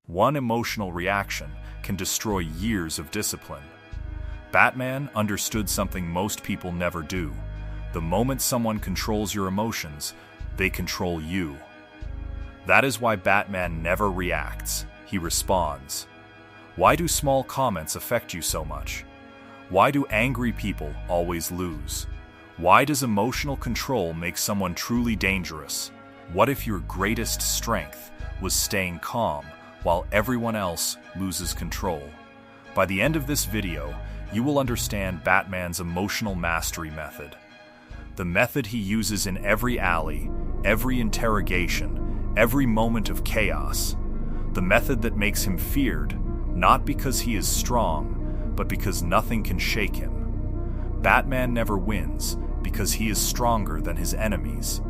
One emotional reaction can destroy years of discipline. Batman understood something most people never do. The moment someone controls your emotions, they control you. That is why Batman never reacts, he responds. Why do small comments affect you so much? Why do angry people always lose? Why does emotional control make someone truly dangerous? What if your greatest strength was staying calm while everyone else loses control? By the end of this video, you will understand Batman's emotional mastery method. The method he uses in every alley, every interrogation, every moment of chaos. The method that makes him feared, not because he is strong, but because nothing can shake him. Batman never wins because he is stronger than his enemies.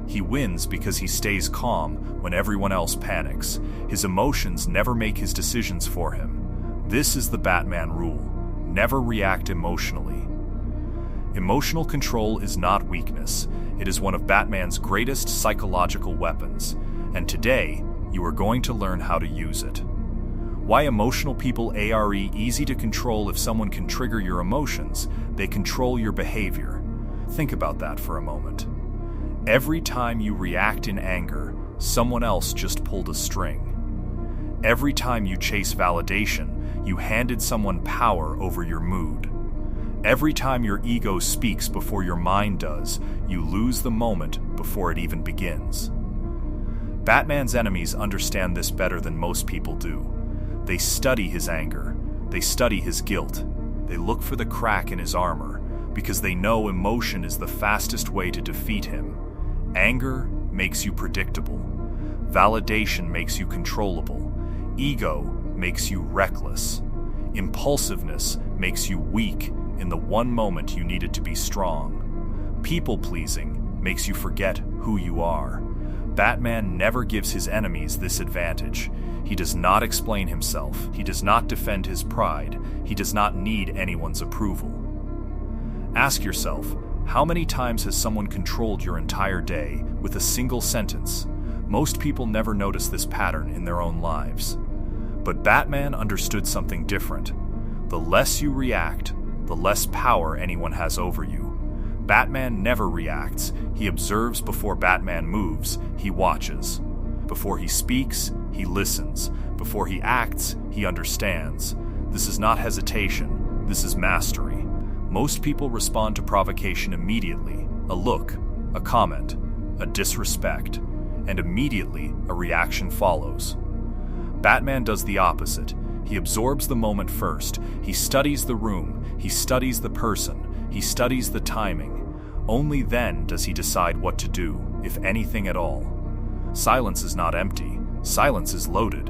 He wins because he stays calm when everyone else panics. His emotions never make his decisions for him. This is the Batman rule: never react emotionally. Emotional control is not weakness. It is one of Batman's greatest psychological weapons, and today you are going to learn how to use it. Why emotional people are easy to control. If someone can trigger your emotions, they control your behavior. Think about that for a moment. Every time you react in anger, someone else just pulled a string. Every time you chase validation, you handed someone power over your mood. Every time your ego speaks before your mind does, you lose the moment before it even begins. Batman's enemies understand this better than most people do. They study his anger. They study his guilt. They look for the crack in his armor, because they know emotion is the fastest way to defeat him. Anger makes you predictable. Validation makes you controllable. Ego makes you reckless. Impulsiveness makes you weak in the one moment you needed to be strong. People-pleasing makes you forget who you are. Batman never gives his enemies this advantage. He does not explain himself. He does not defend his pride. He does not need anyone's approval. Ask yourself, how many times has someone controlled your entire day with a single sentence? Most people never notice this pattern in their own lives. But Batman understood something different. The less you react, the less power anyone has over you. Batman never reacts. He observes before Batman moves. He watches. Before he speaks, he listens. Before he acts, he understands. This is not hesitation. This is mastery. Most people respond to provocation immediately. A look, a comment, a disrespect, and immediately a reaction follows. Batman does the opposite. He absorbs the moment first. He studies the room. He studies the person. He studies the timing. Only then does he decide what to do, if anything at all. Silence is not empty. Silence is loaded.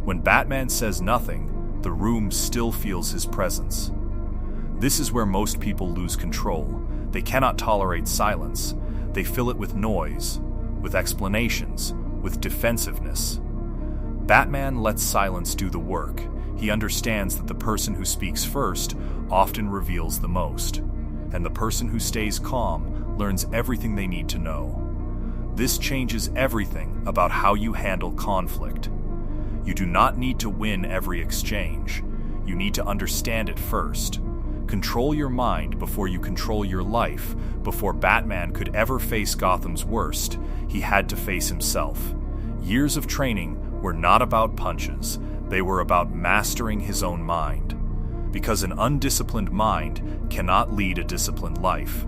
When Batman says nothing, the room still feels his presence. This is where most people lose control. They cannot tolerate silence. They fill it with noise, with explanations, with defensiveness. Batman lets silence do the work. He understands that the person who speaks first often reveals the most, and the person who stays calm learns everything they need to know. This changes everything about how you handle conflict. You do not need to win every exchange. You need to understand it first. Control your mind before you control your life. Before Batman could ever face Gotham's worst, he had to face himself. Years of training were not about punches. They were about mastering his own mind. Because an undisciplined mind cannot lead a disciplined life.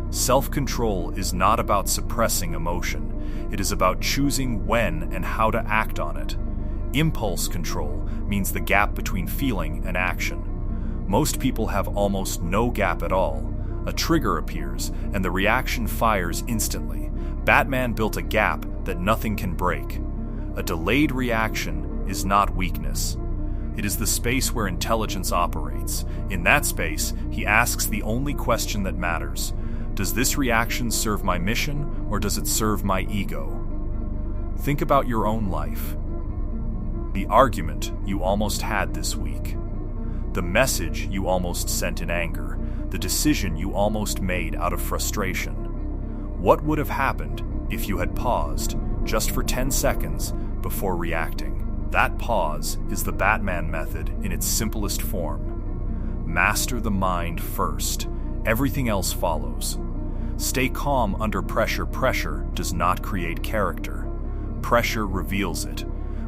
Self-control is not about suppressing emotion. It is about choosing when and how to act on it. Impulse control means the gap between feeling and action. Most people have almost no gap at all. A trigger appears, and the reaction fires instantly. Batman built a gap that nothing can break. A delayed reaction is not weakness. It is the space where intelligence operates. In that space, he asks the only question that matters. Does this reaction serve my mission, or does it serve my ego? Think about your own life. The argument you almost had this week. The message you almost sent in anger. The decision you almost made out of frustration. What would have happened if you had paused just for 10 seconds before reacting? That pause is the Batman method in its simplest form. Master the mind first. Everything else follows. Stay calm under pressure. Pressure does not create character. Pressure reveals it.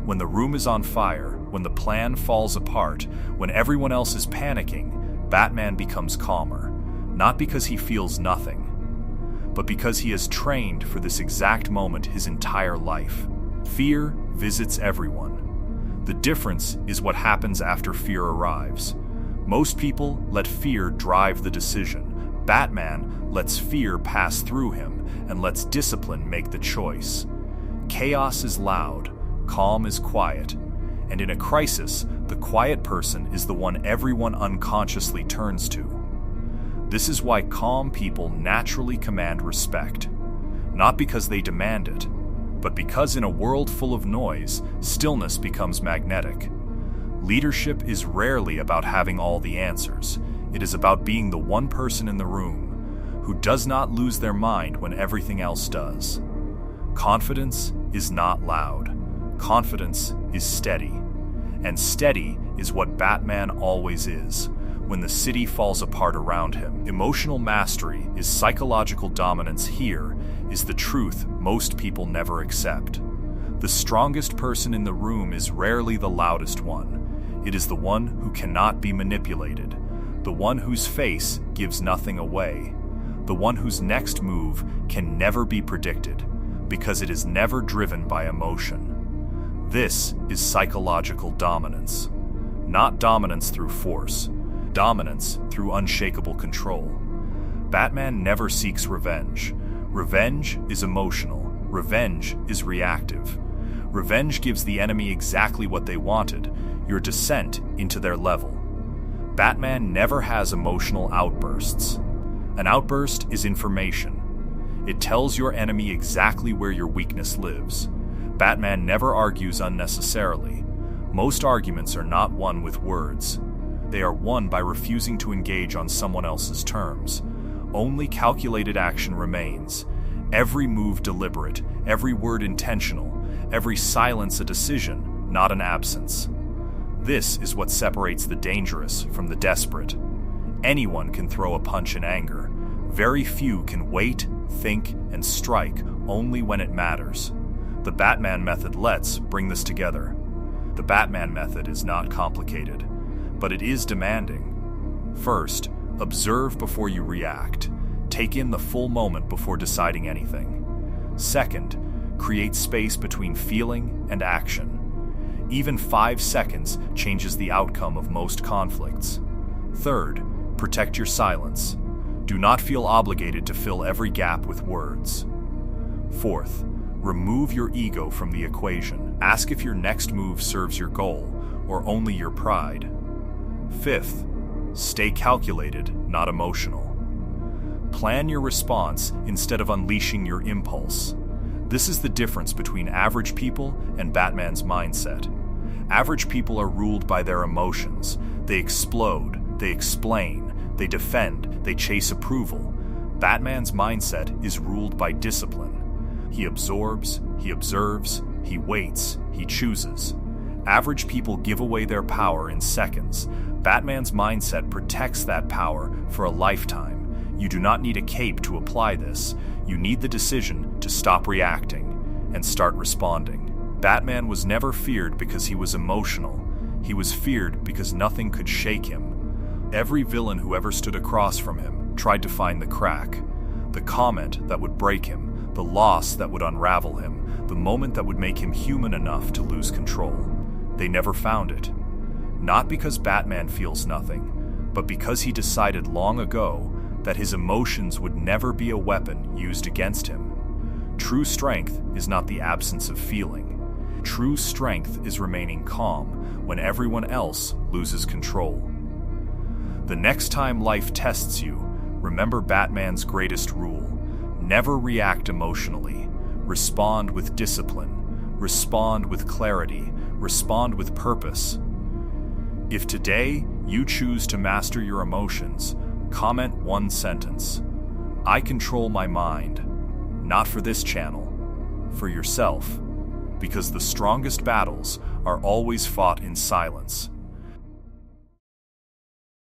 When the room is on fire, when the plan falls apart, when everyone else is panicking, Batman becomes calmer. Not because he feels nothing, but because he has trained for this exact moment his entire life. Fear visits everyone. The difference is what happens after fear arrives. Most people let fear drive the decision. Batman lets fear pass through him and lets discipline make the choice. Chaos is loud, calm is quiet, and in a crisis, the quiet person is the one everyone unconsciously turns to. This is why calm people naturally command respect, not because they demand it, but because in a world full of noise, stillness becomes magnetic. Leadership is rarely about having all the answers. It is about being the one person in the room who does not lose their mind when everything else does. Confidence is not loud. Confidence is steady. And steady is what Batman always is, when the city falls apart around him. Emotional mastery is psychological dominance. Here is the truth most people never accept. The strongest person in the room is rarely the loudest one. It is the one who cannot be manipulated, the one whose face gives nothing away, the one whose next move can never be predicted, because it is never driven by emotion. This is psychological dominance. Not dominance through force, dominance through unshakable control. Batman never seeks revenge. Revenge is emotional. Revenge is reactive. Revenge gives the enemy exactly what they wanted, your descent into their level. Batman never has emotional outbursts. An outburst is information. It tells your enemy exactly where your weakness lives. Batman never argues unnecessarily. Most arguments are not won with words. They are won by refusing to engage on someone else's terms. Only calculated action remains. Every move deliberate, every word intentional, every silence a decision, not an absence. This is what separates the dangerous from the desperate. Anyone can throw a punch in anger. Very few can wait, think, and strike only when it matters. The Batman method lets bring this together. The Batman method is not complicated, but it is demanding. First, observe before you react. Take in the full moment before deciding anything. Second, create space between feeling and action. Even 5 seconds changes the outcome of most conflicts. Third, protect your silence. Do not feel obligated to fill every gap with words. Fourth, remove your ego from the equation. Ask if your next move serves your goal or only your pride. Fifth, stay calculated, not emotional. Plan your response instead of unleashing your impulse. This is the difference between average people and Batman's mindset. Average people are ruled by their emotions. They explode, they explain, they defend, they chase approval. Batman's mindset is ruled by discipline. He absorbs, he observes, he waits, he chooses. Average people give away their power in seconds. Batman's mindset protects that power for a lifetime. You do not need a cape to apply this. You need the decision to stop reacting and start responding. Batman was never feared because he was emotional. He was feared because nothing could shake him. Every villain who ever stood across from him tried to find the crack, the comment that would break him, the loss that would unravel him, the moment that would make him human enough to lose control. They never found it. Not because Batman feels nothing, but because he decided long ago that his emotions would never be a weapon used against him. True strength is not the absence of feeling. True strength is remaining calm when everyone else loses control. The next time life tests you, remember Batman's greatest rule. Never react emotionally. Respond with discipline. Respond with clarity. Respond with purpose. If today you choose to master your emotions, comment one sentence. I control my mind. Not for this channel, for yourself. Because the strongest battles are always fought in silence.